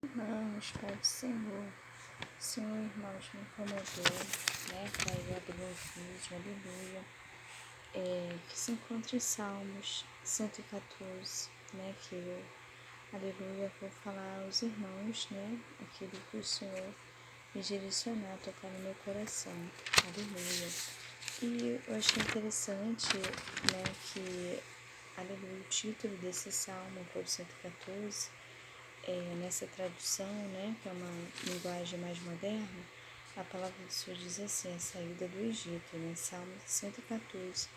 Irmãos, Pai do Senhor, irmãos, me incomodou, para ir abrir um vídeo, aleluia, que se encontra em Salmos 114, que eu, aleluia, vou falar aos irmãos, aquilo que o Senhor me direcionar, tocar no meu coração, aleluia. E eu achei interessante, que, aleluia, o título desse Salmo, por 114, nessa tradução, que é uma linguagem mais moderna, a palavra do Senhor diz assim, a saída do Egito, Salmo 114.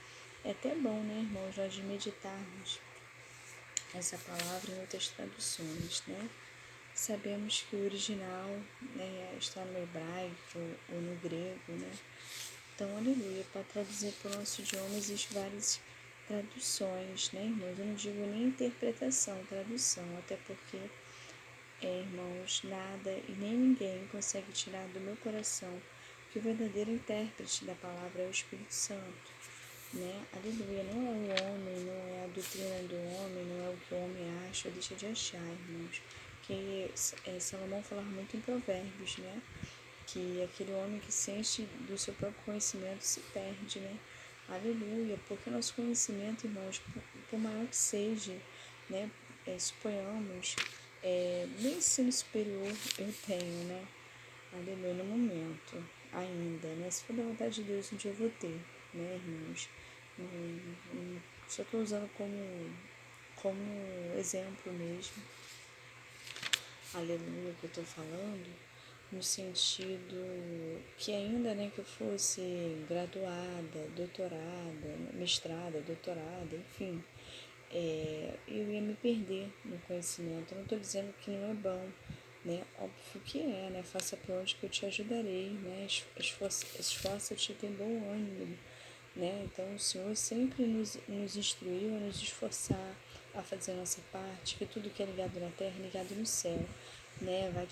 É até bom, irmãos, nós meditarmos essa palavra em outras traduções, Sabemos que o original, está no hebraico ou no grego, Então, aleluia, para traduzir para o nosso idioma existem várias traduções, irmãos? Eu não digo nem interpretação, tradução, até porque irmãos, nada e nem ninguém consegue tirar do meu coração que o verdadeiro intérprete da palavra é o Espírito Santo, Aleluia, não é o homem, não é a doutrina do homem, não é o que o homem acha ou deixa de achar, irmãos. Que Salomão falava muito em Provérbios, que aquele homem que se enche do seu próprio conhecimento se perde, Aleluia, porque nosso conhecimento, irmãos, por maior que seja, suponhamos, nem ensino superior eu tenho, Aleluia, no momento, ainda, Se for da vontade de Deus, um dia eu vou ter, irmãos? Só estou usando como exemplo mesmo, aleluia, que eu estou falando, no sentido que ainda, que eu fosse graduada, doutorada, mestrada, doutorada, enfim, eu ia me perder no conhecimento. Eu não estou dizendo que não é bom, Óbvio que é, Faça por onde que eu te ajudarei, Esforça-te e tem bom ânimo, Então o Senhor sempre nos instruiu a nos esforçar a fazer a nossa parte, que tudo que é ligado na terra é ligado no céu, vai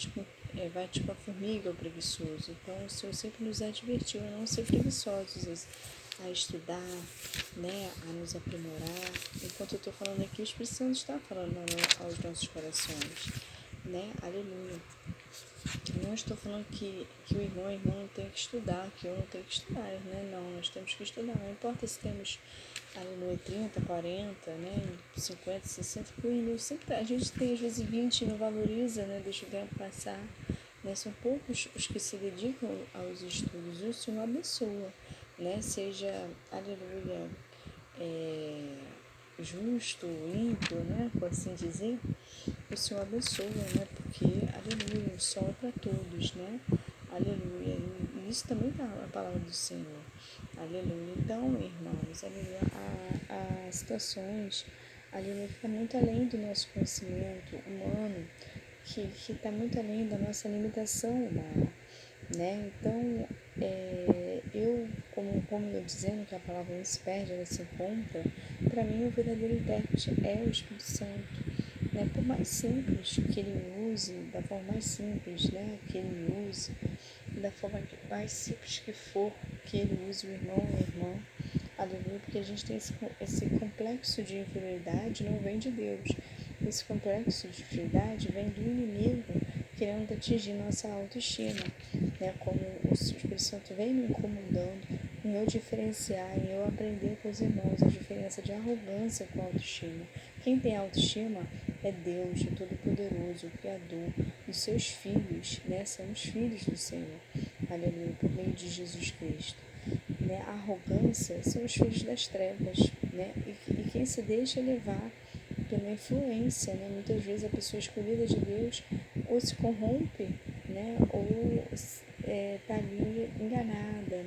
tipo a formiga o preguiçoso. Então o Senhor sempre nos advertiu a não ser preguiçosos, a estudar, a nos aprimorar. Enquanto eu estou falando aqui, o Espírito Santo está falando aos nossos corações, Aleluia. Eu não estou falando que o irmão e a irmã não tem que estudar, que eu não tenho que estudar, Não, nós temos que estudar. Não importa se temos, aleluia, 30, 40, 50, 60, sempre a gente tem às vezes 20 e não valoriza, deixa o tempo passar, São poucos os que se dedicam aos estudos. E o Senhor abençoa, Seja, aleluia, justo, ímpio, por assim dizer, o Senhor abençoa, porque, aleluia, o sol é para todos, Aleluia, e isso também está na palavra do Senhor, aleluia. Então, irmãos, aleluia, há situações, aleluia, que está muito além do nosso conhecimento humano, que está muito além da nossa limitação humana, Então, eu, como eu dizendo que a palavra não se perde, ela se encontra, para mim o verdadeiro intérprete é o Espírito Santo, Por mais simples que ele use, da forma mais simples, que ele use, da forma mais simples que for, que ele use o irmão e a irmã, aleluia, porque a gente tem esse complexo de inferioridade, não vem de Deus. Esse complexo de inferioridade vem do inimigo querendo atingir nossa autoestima, Como o Espírito Santo vem me incomodando em eu diferenciar, em eu aprender com os irmãos a diferença de arrogância com autoestima. Quem tem autoestima é Deus, o Todo-Poderoso, o Criador, os seus filhos, São os filhos do Senhor, aleluia, por meio de Jesus Cristo. A arrogância são os filhos das trevas, E quem se deixa levar pela influência, Muitas vezes a pessoa escolhida de Deus ou se corrompe, Ou está ali enganada,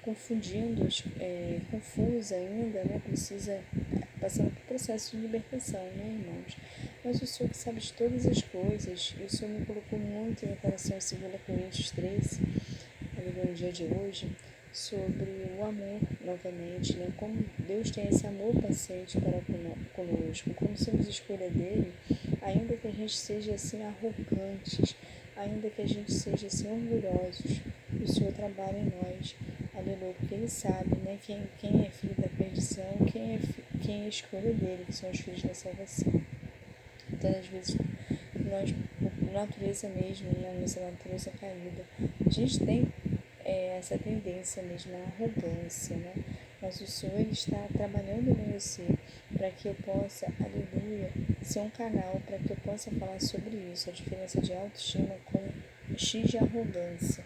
Confundindo, confusa ainda, Precisa passando por processo de libertação, irmãos? Mas o Senhor que sabe de todas as coisas, e o Senhor me colocou muito em meu coração em 2 Coríntios 13, no dia de hoje, sobre o amor, novamente, Como Deus tem esse amor paciente para conosco, como somos escolha dele, ainda que a gente seja assim arrogantes, ainda que a gente seja assim orgulhosos, o Senhor trabalha em nós, aleluia, porque ele sabe, quem é filho da perdição, quem é escolha dele, que são os filhos da salvação. Então, às vezes, nós, natureza mesmo, né? Nossa natureza caída. A gente tem essa tendência mesmo à arrogância, né? Mas o Senhor ele está trabalhando em você para que eu possa, aleluia, ser um canal para que eu possa falar sobre isso, a diferença de autoestima com X de arrogância.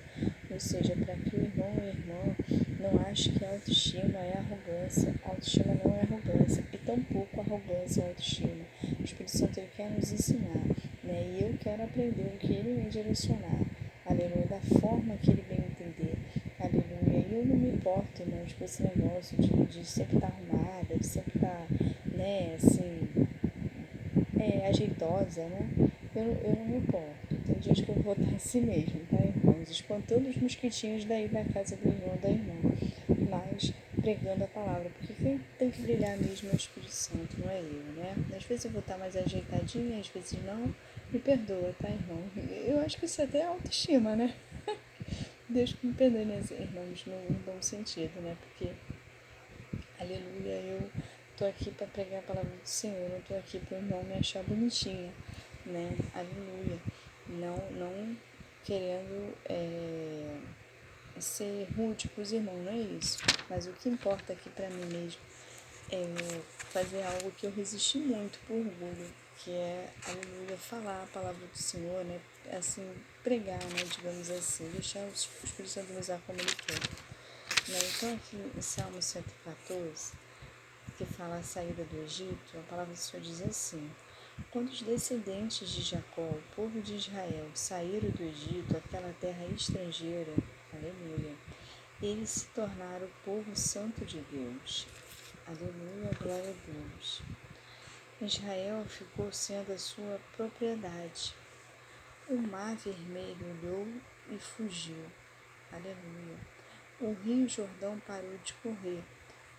Ou seja, para que o irmão ou a irmã não ache que autoestima é arrogância. Autoestima não é arrogância e tampouco arrogância é autoestima. O Espírito Santo ele quer nos ensinar, né? E eu quero aprender o que ele me direcionar. Aleluia, da forma que ele bem entender. Aleluia. E eu não me importo, irmãos, com esse negócio de sempre estar arrumada, de sempre estar, né, assim, ajeitosa, né? Eu não me importo. Tem dias que eu vou estar assim mesmo, tá, irmãos? Espantando os mosquitinhos daí da casa do irmão da irmã. Mas pregando a palavra, porque quem tem que brilhar mesmo é o Espírito Santo, não é eu, né? Às vezes eu vou estar mais ajeitadinha, às vezes não. Me perdoa, tá, irmão? Eu acho que isso até é autoestima, né? Deus que me perdoe, né, irmãos, no bom sentido, né? Porque, aleluia, eu tô aqui para pregar a palavra do Senhor, eu não tô aqui para o irmão me achar bonitinha, né? Aleluia. Não querendo ser rude com os irmãos, não é isso. Mas o que importa aqui para mim mesmo é fazer algo que eu resisti muito por orgulho, que é, aleluia, falar a palavra do Senhor, né? Assim, pregar, né? Digamos assim, deixar o Espírito Santo usar como ele quer. Né? Então, aqui em Salmo 114, que fala a saída do Egito, a palavra do Senhor diz assim: quando os descendentes de Jacó, o povo de Israel, saíram do Egito, aquela terra estrangeira, aleluia, eles se tornaram o povo santo de Deus. Aleluia, glória a Deus. Israel ficou sendo a sua propriedade. O mar vermelho olhou e fugiu. Aleluia. O rio Jordão parou de correr.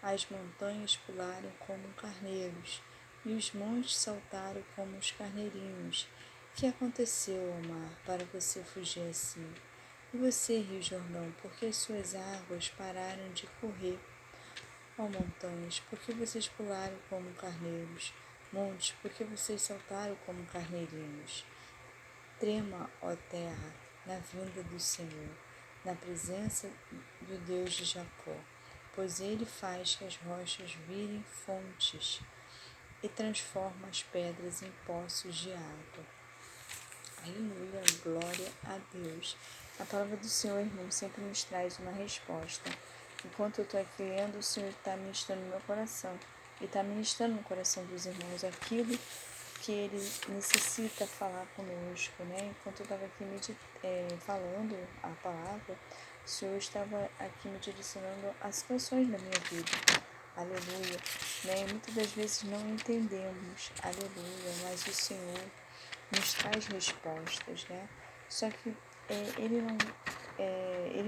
As montanhas pularam como carneiros e os montes saltaram como os carneirinhos. O que aconteceu ao mar para você fugir assim? E você, rio Jordão, por que suas águas pararam de correr? Ó montanhas, por que vocês pularam como carneiros? Montes, por que vocês saltaram como carneirinhos? Trema, ó terra, na vinda do Senhor, na presença do Deus de Jacó, pois ele faz que as rochas virem fontes e transforma as pedras em poços de água. Aleluia, glória a Deus. A palavra do Senhor, irmão, sempre nos traz uma resposta. Enquanto eu estou aqui lendo, o Senhor está ministrando no meu coração. E está ministrando no coração dos irmãos aquilo que ele necessita falar conosco, né? Enquanto eu estava aqui falando a palavra, o Senhor estava aqui me direcionando as situações da minha vida. Aleluia. Né? Muitas das vezes não entendemos, aleluia, mas o Senhor nos traz respostas, né? Só que ele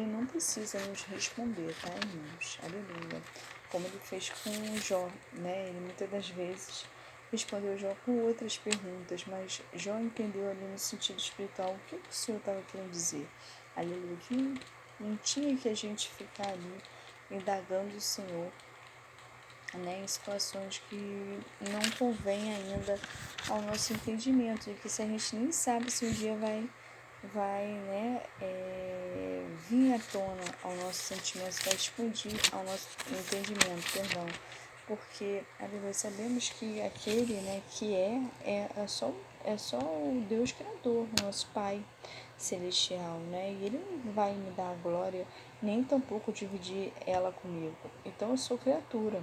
não precisa nos responder, tá, irmãos? Aleluia. Como ele fez com o Jó, né? Ele muitas das vezes respondeu Jó com outras perguntas, mas Jó entendeu ali no sentido espiritual o que o Senhor estava querendo dizer. Aleluia. Que não tinha que a gente ficar ali indagando o Senhor, né, em situações que não convém ainda ao nosso entendimento, e que se a gente nem sabe se um dia vai né, vir à tona ao nosso sentimento, vai explodir ao nosso entendimento, perdão. Porque, aleluia, sabemos que aquele, né, que é só o Deus Criador, nosso Pai Celestial, né? E Ele não vai me dar a glória, nem tampouco dividir ela comigo. Então eu sou criatura.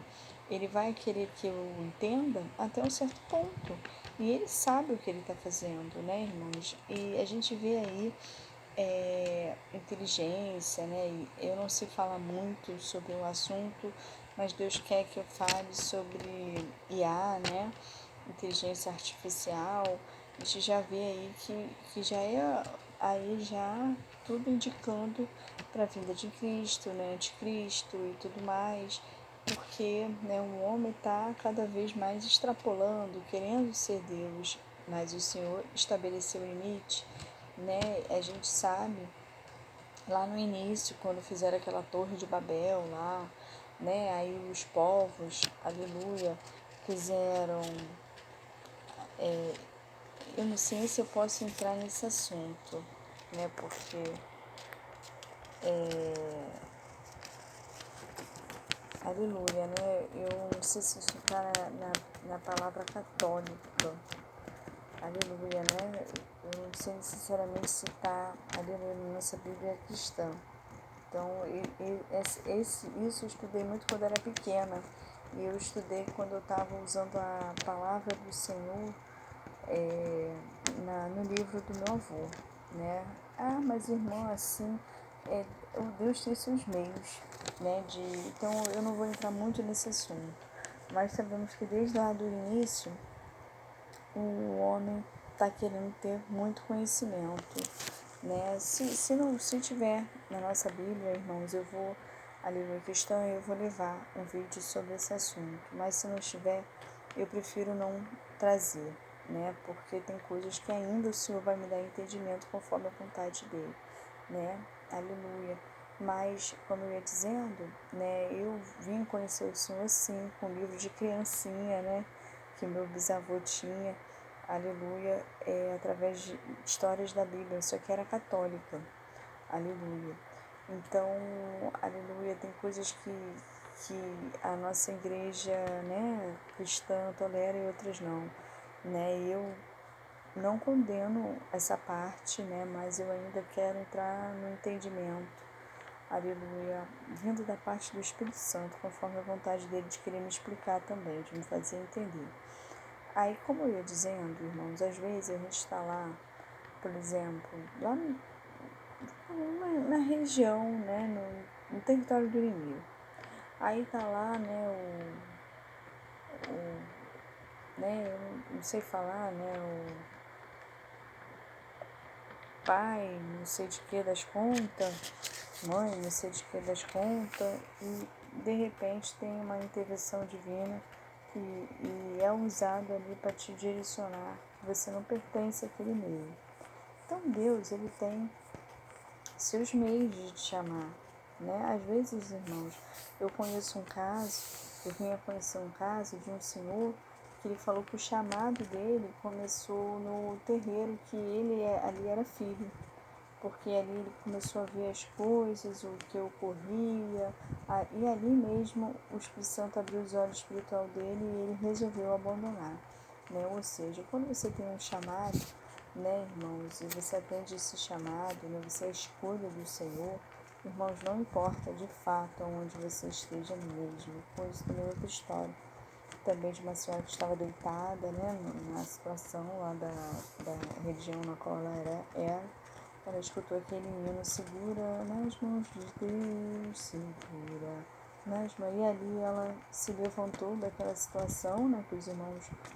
Ele vai querer que eu entenda até um certo ponto. E Ele sabe o que Ele está fazendo, né, irmãos? E a gente vê aí inteligência, né? E eu não sei falar muito sobre o assunto, mas Deus quer que eu fale sobre IA, né? Inteligência artificial. A gente já vê aí que já é aí já tudo indicando para a vinda de Cristo, né? Anticristo e tudo mais, porque né, o homem está cada vez mais extrapolando, querendo ser Deus, mas o Senhor estabeleceu o limite, né? A gente sabe lá no início, quando fizeram aquela torre de Babel lá, né? Aí os povos, aleluia, quiseram eu não sei se eu posso entrar nesse assunto, né? Porque aleluia, né? Eu não sei se isso está na palavra católica, aleluia, né? Eu não sei sinceramente se está, aleluia, na nossa Bíblia cristã. Então, isso eu estudei muito quando era pequena. E eu estudei quando eu estava usando a palavra do Senhor no livro do meu avô, né? Ah, mas irmão, assim, o Deus tem seus meios, né? Então, eu não vou entrar muito nesse assunto. Mas sabemos que desde lá do início, o homem está querendo ter muito conhecimento, né? Se tiver na nossa Bíblia, irmãos, eu vou, a Bíblia cristã, eu vou levar um vídeo sobre esse assunto. Mas se não estiver, eu prefiro não trazer, né? Porque tem coisas que ainda o Senhor vai me dar entendimento conforme a vontade dele, né? Aleluia. Mas, como eu ia dizendo, né, eu vim conhecer o Senhor sim, com livro de criancinha, né, que meu bisavô tinha, aleluia, através de histórias da Bíblia, só que era católica, aleluia. Então, aleluia, tem coisas que a nossa igreja, né, cristã tolera e outras não, né, eu não condeno essa parte, né, mas eu ainda quero entrar no entendimento, aleluia, vindo da parte do Espírito Santo, conforme a vontade dele de querer me explicar também, de me fazer entender. Aí, como eu ia dizendo, irmãos, às vezes a gente está lá, por exemplo, lá na região, né, no território do inimigo. Aí tá lá, né, né, eu não sei falar, né, o pai, não sei de que das contas, mãe, não sei de que das contas, e de repente tem uma intervenção divina e é usado ali para te direcionar, que você não pertence àquele meio. Então Deus, ele tem seus meios de te chamar, né? Às vezes, irmãos, eu conheço um caso, eu vim a conhecer um caso de um senhor que ele falou que o chamado dele começou no terreiro que ele ali era filho, porque ali ele começou a ver as coisas, o que ocorria, e ali mesmo o Espírito Santo abriu os olhos espiritual dele e ele resolveu abandonar, né? Ou seja, quando você tem um chamado, né, irmãos, e você atende esse chamado, né, você é a escolha do Senhor, irmãos, não importa de fato onde você esteja mesmo, pois também outra história, também de uma senhora que estava deitada, né, na situação lá da região na qual ela escutou aquele hino, segura nas mãos de Deus, segura nas mãos, e ali ela se levantou daquela situação, né, que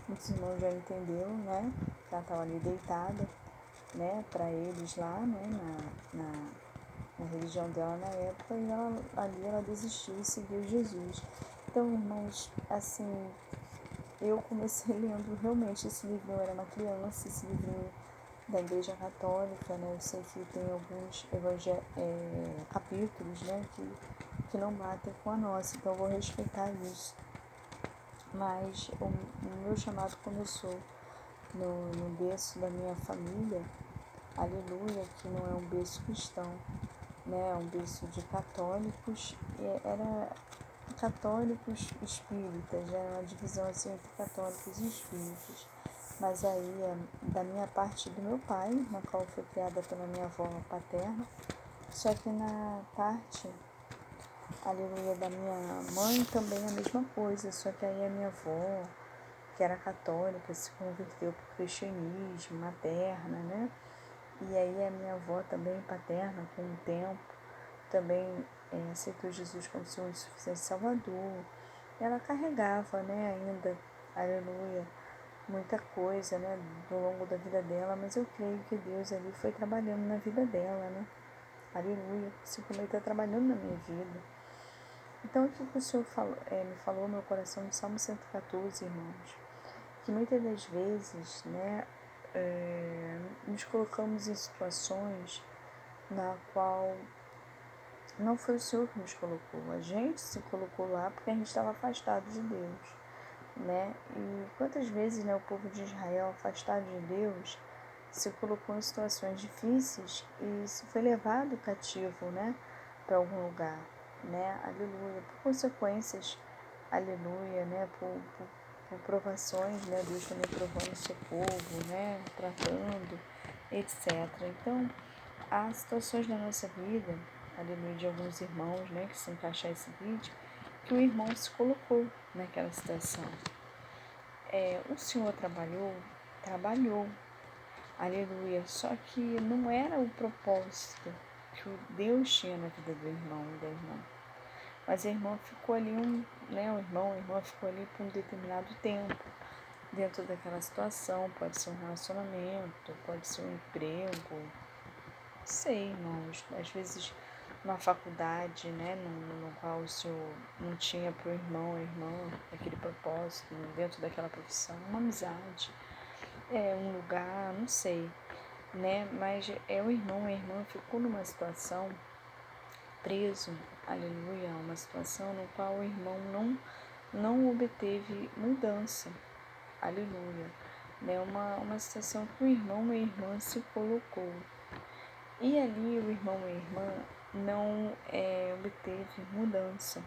muitos irmãos já entenderam, né, que ela estava ali deitada, né, para eles lá, né, na religião dela na época, e ali ela desistiu e seguiu Jesus. Então, irmãos, assim, eu comecei lendo realmente esse livro, eu era uma criança, esse livrinho da Igreja Católica, né? Eu sei que tem alguns capítulos, né, que não batem com a nossa, então eu vou respeitar isso. Mas o meu chamado começou no berço da minha família, aleluia, que não é um berço cristão, né, é um berço de católicos, e era católicos espíritas, era uma divisão assim entre católicos e espíritas. Mas aí, da minha parte do meu pai, na qual foi criada pela minha avó paterna, só que na parte, aleluia, da minha mãe também é a mesma coisa, só que aí a minha avó, que era católica, se converteu para o cristianismo, materna, né? E aí a minha avó também paterna, com o tempo, também aceitou Jesus como seu suficiente Salvador. Ela carregava, né, ainda, aleluia, muita coisa, né, ao longo da vida dela, mas eu creio que Deus ali foi trabalhando na vida dela, né, aleluia, assim como Ele está trabalhando na minha vida. Então, o que o Senhor me falou no meu coração no Salmo 114, irmãos, que muitas das vezes, né, nos colocamos em situações na qual não foi o Senhor que nos colocou, a gente se colocou lá porque a gente estava afastado de Deus. né? E quantas vezes, né, o povo de Israel, afastado de Deus, se colocou em situações difíceis e se foi levado cativo, né, para algum lugar, né? Aleluia. Por consequências, aleluia, né? Por provações, né? Deus também provando o seu povo, né? Tratando, etc. Então, há situações na nossa vida, aleluia, de alguns irmãos, né? Que se encaixar esse vídeo, que o irmão se colocou naquela situação. O Senhor trabalhou, aleluia, só que não era o propósito que o Deus tinha na vida do irmão e da irmã. Mas a irmã ficou ali, o irmão, a irmã ficou ali por um determinado tempo, dentro daquela situação. Pode ser um relacionamento, pode ser um emprego, não sei, irmãos, às vezes uma faculdade, né, no qual o Senhor não tinha para o irmão ou irmã aquele propósito, dentro daquela profissão, uma amizade, um lugar, não sei, né, mas o irmão ou a irmã ficou numa situação preso, aleluia, uma situação no qual o irmão não obteve mudança, aleluia, né, uma situação que o irmão ou a irmã se colocou. E ali o irmão e a irmã não obteve mudança,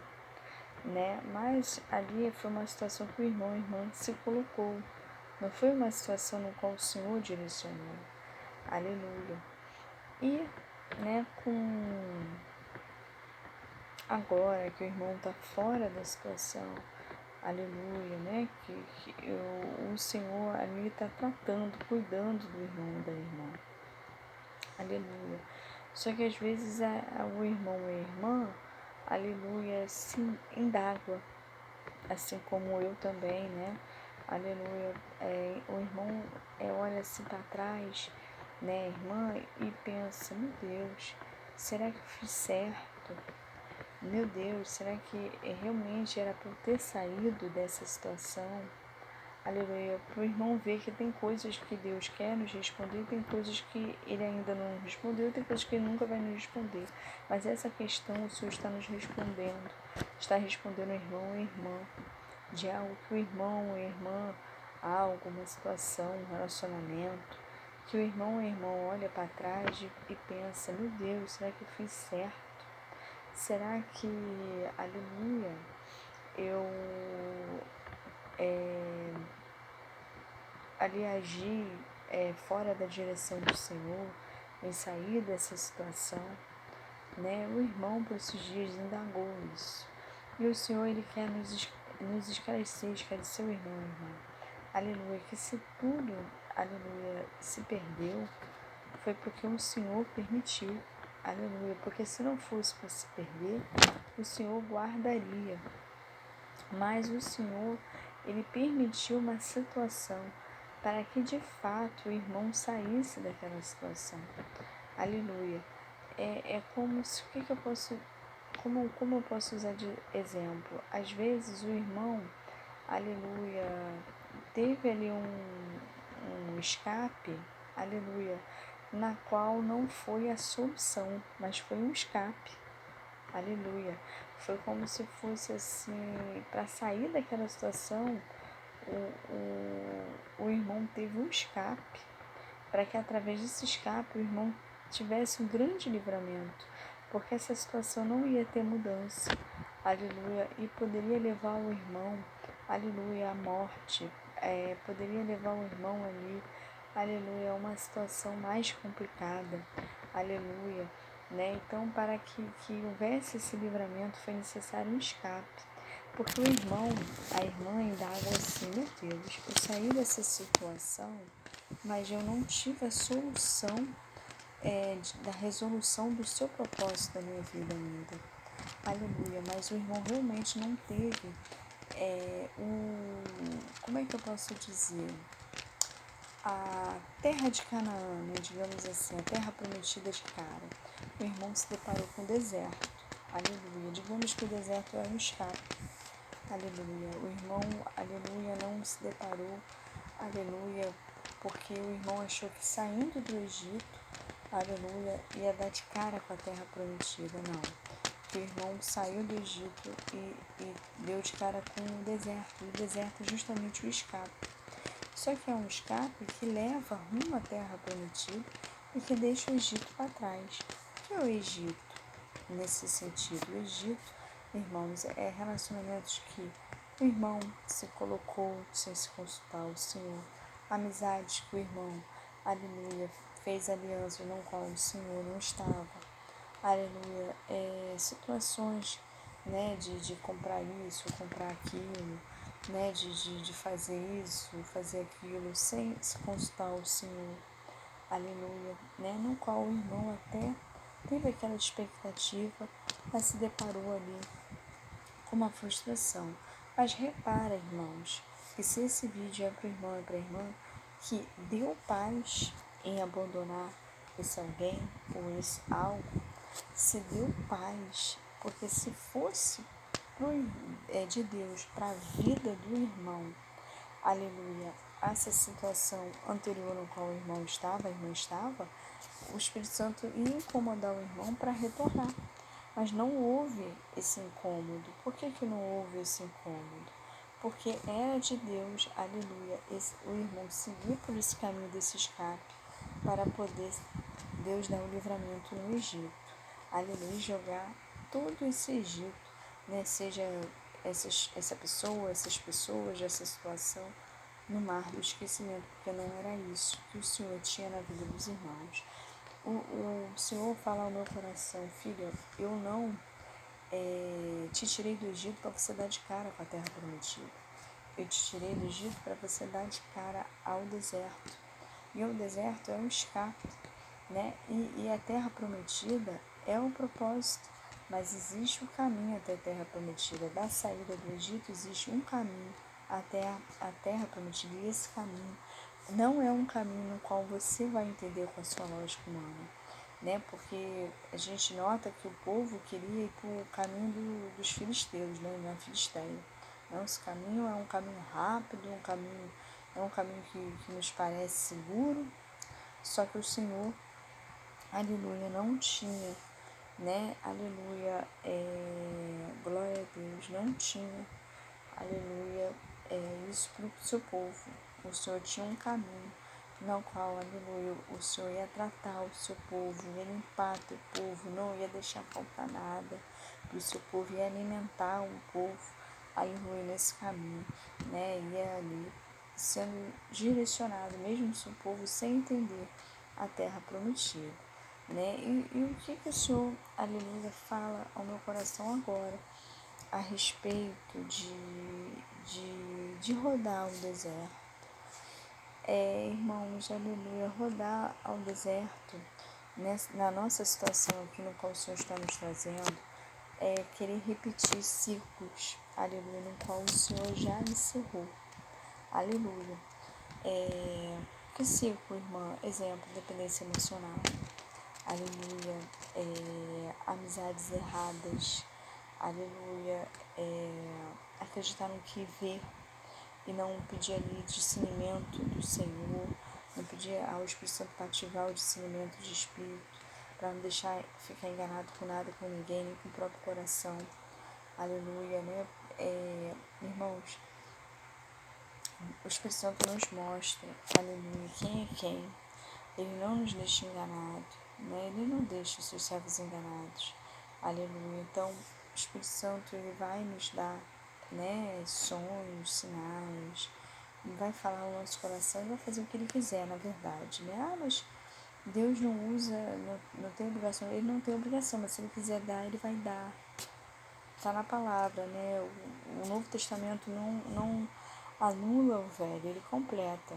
né? Mas ali foi uma situação que o irmão e a irmã se colocou. Não foi uma situação no qual o Senhor direcionou. Aleluia. E, né, agora que o irmão está fora da situação, aleluia, né? Que o Senhor ali está tratando, cuidando do irmão e da irmã. Aleluia. Só que às vezes o irmão e a irmã, aleluia, se indágua, assim como eu também, né? Aleluia. O irmão olha assim para trás, né, irmã, e pensa, meu Deus, será que eu fiz certo? Meu Deus, será que realmente era para eu ter saído dessa situação? Aleluia, para o irmão ver que tem coisas que Deus quer nos responder, tem coisas que Ele ainda não respondeu, tem coisas que Ele nunca vai nos responder. Mas essa questão o Senhor está nos respondendo, está respondendo ao irmão e irmã, de algo que o irmão ou a irmã, algo, uma situação, um relacionamento, que o irmão ou a irmã olha para trás e pensa, meu Deus, será que eu fiz certo? Será que, aleluia, eu ali agir fora da direção do Senhor, em sair dessa situação, né? O irmão, por esses dias, indagou isso. E o Senhor, Ele quer nos esclarecer o irmão e irmã. Aleluia, que se tudo, aleluia, se perdeu, foi porque o Senhor permitiu. Aleluia, porque se não fosse para se perder, o Senhor guardaria. Mas o Senhor, Ele permitiu uma situação para que de fato o irmão saísse daquela situação. Aleluia. É como se, o que eu posso, como eu posso usar de exemplo? Às vezes o irmão, aleluia, teve ali um escape, aleluia, na qual não foi a solução, mas foi um escape. Aleluia. Foi como se fosse assim, para sair daquela situação, o irmão teve um escape, para que através desse escape o irmão tivesse um grande livramento, porque essa situação não ia ter mudança, aleluia, e poderia levar o irmão, aleluia, à morte, poderia levar o irmão ali, aleluia, a uma situação mais complicada, aleluia, né? Então, para que houvesse esse livramento, foi necessário um escape. Porque o irmão, a irmã indagam assim, meu Deus, eu saí dessa situação, mas eu não tive a solução da resolução do seu propósito da minha vida ainda. Aleluia, mas o irmão realmente não teve como é que eu posso dizer? A terra de Canaã, né, digamos assim, a terra prometida de cara. O irmão se deparou com o deserto. Aleluia. Digamos que o deserto era um escape. Aleluia. O irmão, aleluia, não se deparou, aleluia, porque o irmão achou que saindo do Egito, aleluia, ia dar de cara com a terra prometida. Não. que o irmão saiu do Egito e deu de cara com o deserto. E o deserto é justamente o escape. Só que é um escape que leva rumo à terra prometida e que deixa o Egito para trás. O que é o Egito? Nesse sentido, o Egito, irmãos, é relacionamentos que o irmão se colocou sem se consultar o Senhor, amizades que o irmão, aleluia, fez aliança no qual o Senhor não estava, aleluia, situações, né, de comprar isso, comprar aquilo, né, de fazer isso, fazer aquilo, sem se consultar o Senhor, aleluia, né, no qual o irmão até teve aquela expectativa, mas se deparou ali com uma frustração. Mas repara, irmãos, que se esse vídeo é para o irmão e para a irmã, que deu paz em abandonar esse alguém ou esse algo, se deu paz, porque se fosse de Deus para a vida do irmão, aleluia, essa situação anterior no qual o irmão estava, a irmã estava, o Espírito Santo ia incomodar o irmão para retornar. Mas não houve esse incômodo. Por que não houve esse incômodo? Porque era de Deus, aleluia, o irmão seguir por esse caminho desse escape para poder Deus dar o livramento no Egito. Aleluia, jogar todo esse Egito, né, seja essa pessoa, essas pessoas, essa situação, no mar do esquecimento, porque não era isso que o Senhor tinha na vida dos irmãos. O Senhor fala ao meu coração, filha, eu não te tirei do Egito para você dar de cara com a terra prometida. Eu te tirei do Egito para você dar de cara ao deserto. E o deserto é um escape, né? E a terra prometida é o propósito. Mas existe o caminho até a terra prometida. Da saída do Egito existe um caminho até a terra prometida. E esse caminho não é um caminho no qual você vai entender com a sua lógica humana, né? Porque a gente nota que o povo queria ir para o caminho dos filisteus, né? Na Filisteia. Não, esse caminho é um caminho rápido, é um caminho que nos parece seguro, só que o Senhor, aleluia, não tinha, né? Aleluia, glória a Deus, não tinha, aleluia, isso para o seu povo. O Senhor tinha um caminho no qual, aleluia, o Senhor ia tratar o seu povo, ia limpar o teu povo, não ia deixar faltar nada para o seu povo, ia alimentar o povo, aleluia, nesse caminho, né? Ia ali sendo direcionado, mesmo o seu povo sem entender a terra prometida, né? E o que o Senhor, aleluia, fala ao meu coração agora a respeito de rodar o deserto? Irmãos, aleluia, rodar ao deserto, na nossa situação aqui no qual o Senhor está nos trazendo, é querer repetir ciclos, aleluia, no qual o Senhor já encerrou, aleluia. Que ciclo, irmã? Exemplo, dependência emocional, aleluia, amizades erradas, aleluia, acreditar no que vê e não pedir ali discernimento do Senhor, não pedir ao Espírito Santo para ativar o discernimento de espírito, para não deixar ficar enganado com nada, com ninguém, nem com o próprio coração, aleluia, né? Irmãos, o Espírito Santo nos mostra, aleluia, quem é quem. Ele não nos deixa enganado, né? Ele não deixa os seus servos enganados, aleluia. Então, o Espírito Santo, ele vai nos dar, né, sonhos, sinais, ele vai falar no nosso coração e vai fazer o que ele quiser, na verdade, né? Mas Deus não usa, não tem obrigação, ele não tem obrigação, mas se ele quiser dar, ele vai dar. Está na palavra, né? O Novo Testamento não anula o velho, ele completa.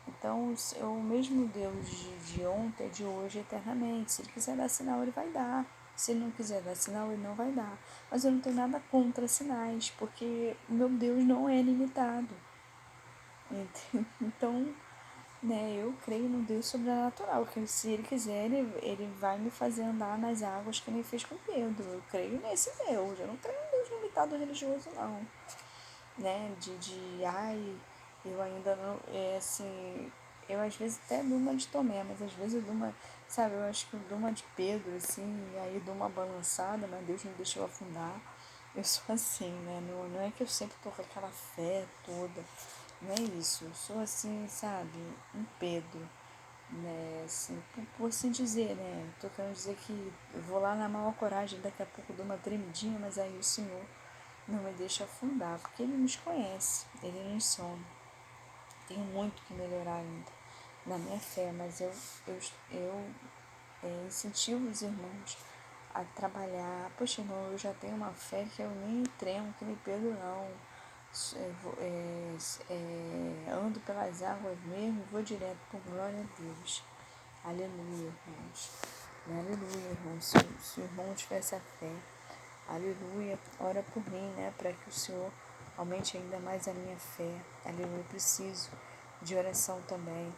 Então, o mesmo Deus de ontem, de hoje, eternamente. Se ele quiser dar sinal, ele vai dar. Se ele não quiser dar sinal, ele não vai dar. Mas eu não tenho nada contra sinais, porque meu Deus não é limitado. Então, né, eu creio no Deus sobrenatural, que se ele quiser, ele vai me fazer andar nas águas que ele fez com Pedro. Eu creio nesse Deus, eu não creio em Deus limitado religioso, não. Né, ai, eu ainda não, assim, eu às vezes até dou uma de Tomé, mas às vezes eu dou uma, sabe, eu acho que eu dou uma de Pedro, assim, e aí dou uma balançada, mas Deus não deixou eu afundar. Eu sou assim, né? Não é que eu sempre tô com aquela fé toda, não é isso. Eu sou assim, sabe, um Pedro, né? Assim, por assim dizer, né? Tô querendo dizer que eu vou lá na maior coragem, daqui a pouco dou uma tremidinha, mas aí o Senhor não me deixa afundar, porque Ele nos conhece, Ele nos sonda. Tenho muito que melhorar ainda na minha fé, mas eu incentivo os irmãos a trabalhar. Poxa, irmão, eu já tenho uma fé que eu nem tremo, que nem Pedro não. Ando pelas águas mesmo e vou direto, por glória a Deus. Aleluia, irmãos. Aleluia, irmãos. Se o irmão tivesse a fé, aleluia, ora por mim, né, para que o Senhor aumente ainda mais a minha fé. Aleluia, eu preciso de oração também.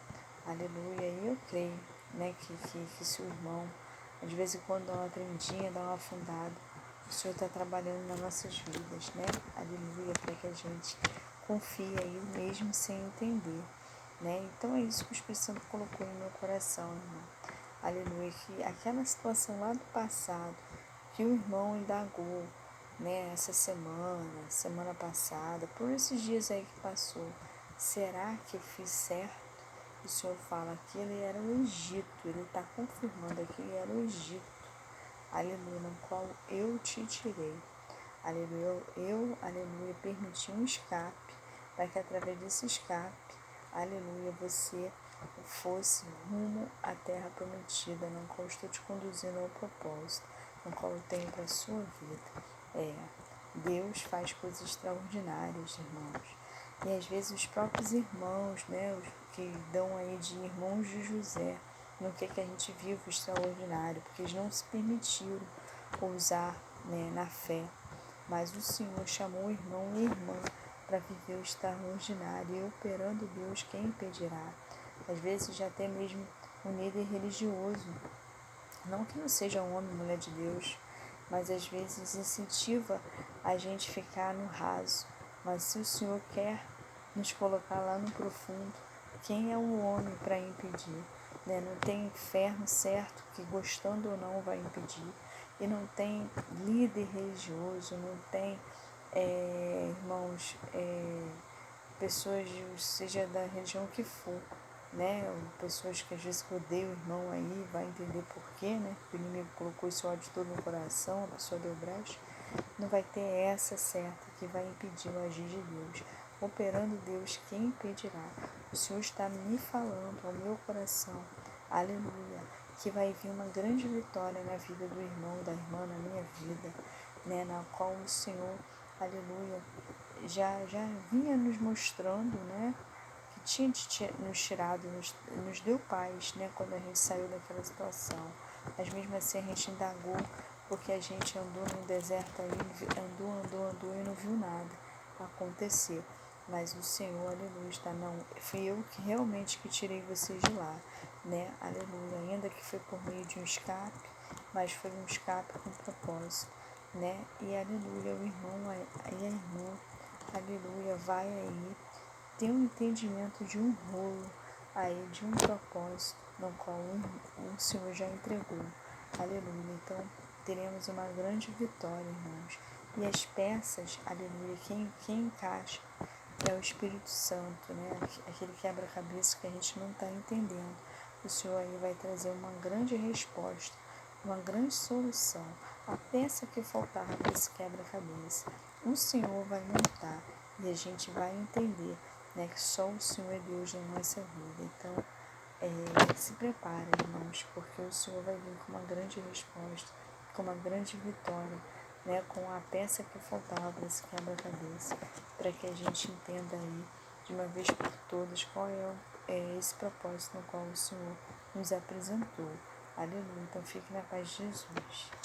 Aleluia, e eu creio, né, que se o irmão, às vezes quando dá uma tremidinha, dá uma afundada, o Senhor está trabalhando nas nossas vidas, né? Aleluia, para que a gente confie aí mesmo sem entender, né? Então é isso que o Espírito Santo colocou no meu coração, irmão. Aleluia, que aquela situação lá do passado, que o irmão indagou, né, essa semana passada, por esses dias aí que passou, será que eu fiz certo? O Senhor fala que ele era o Egito, ele está confirmando que ele era o Egito, aleluia, no qual eu te tirei, aleluia, aleluia, permiti um escape, para que através desse escape, aleluia, você fosse rumo à terra prometida, no qual estou te conduzindo ao propósito, no qual eu tenho para a sua vida. Deus faz coisas extraordinárias, irmãos. E às vezes os próprios irmãos, né, os que dão aí de irmãos de José, no que a gente vive o extraordinário, porque eles não se permitiram ousar, né, na fé. Mas o Senhor chamou o irmão e a irmã para viver o extraordinário, e operando Deus, quem impedirá? Às vezes já até mesmo um líder religioso, não que não seja um homem, mulher de Deus, mas às vezes incentiva a gente ficar no raso. Mas se o Senhor quer nos colocar lá no profundo, quem é o homem para impedir? Né? Não tem inferno certo que, gostando ou não, vai impedir. E não tem líder religioso, não tem, irmãos, pessoas, seja da religião que for, né? Pessoas que às vezes odeiam o irmão aí, vai entender porquê, né? O inimigo colocou esse ódio todo no coração, a pessoa deu brecha. Não vai ter essa certa que vai impedir o agir de Deus. Operando Deus, quem impedirá? O Senhor está me falando ao meu coração, aleluia, que vai vir uma grande vitória na vida do irmão, da irmã, na minha vida, né? Na qual o Senhor, aleluia, já vinha nos mostrando, né, que tinha nos tirado, nos deu paz, né, quando a gente saiu daquela situação. Mas mesmo assim a gente indagou, porque a gente andou no deserto aí, andou e não viu nada acontecer. Mas o Senhor, aleluia, está, não, fui eu que realmente que tirei vocês de lá, né, aleluia, ainda que foi por meio de um escape, mas foi um escape com propósito, né, e aleluia, o irmão e a irmã, aleluia, vai aí ter um entendimento de um rolo aí, de um propósito, no qual o Senhor já entregou. Aleluia. Então, teremos uma grande vitória, irmãos. E as peças, aleluia, quem encaixa é o Espírito Santo, né? Aquele quebra-cabeça que a gente não está entendendo. O Senhor aí vai trazer uma grande resposta, uma grande solução. A peça que faltava para esse quebra-cabeça, o Senhor vai montar e a gente vai entender, né, que só o Senhor é Deus na nossa vida. Então, se prepare, irmãos, porque o Senhor vai vir com uma grande resposta, com uma grande vitória, né, com a peça que faltava para esse quebra-cabeça, para que a gente entenda aí, de uma vez por todas, qual é esse propósito no qual o Senhor nos apresentou. Aleluia. Então, fique na paz de Jesus.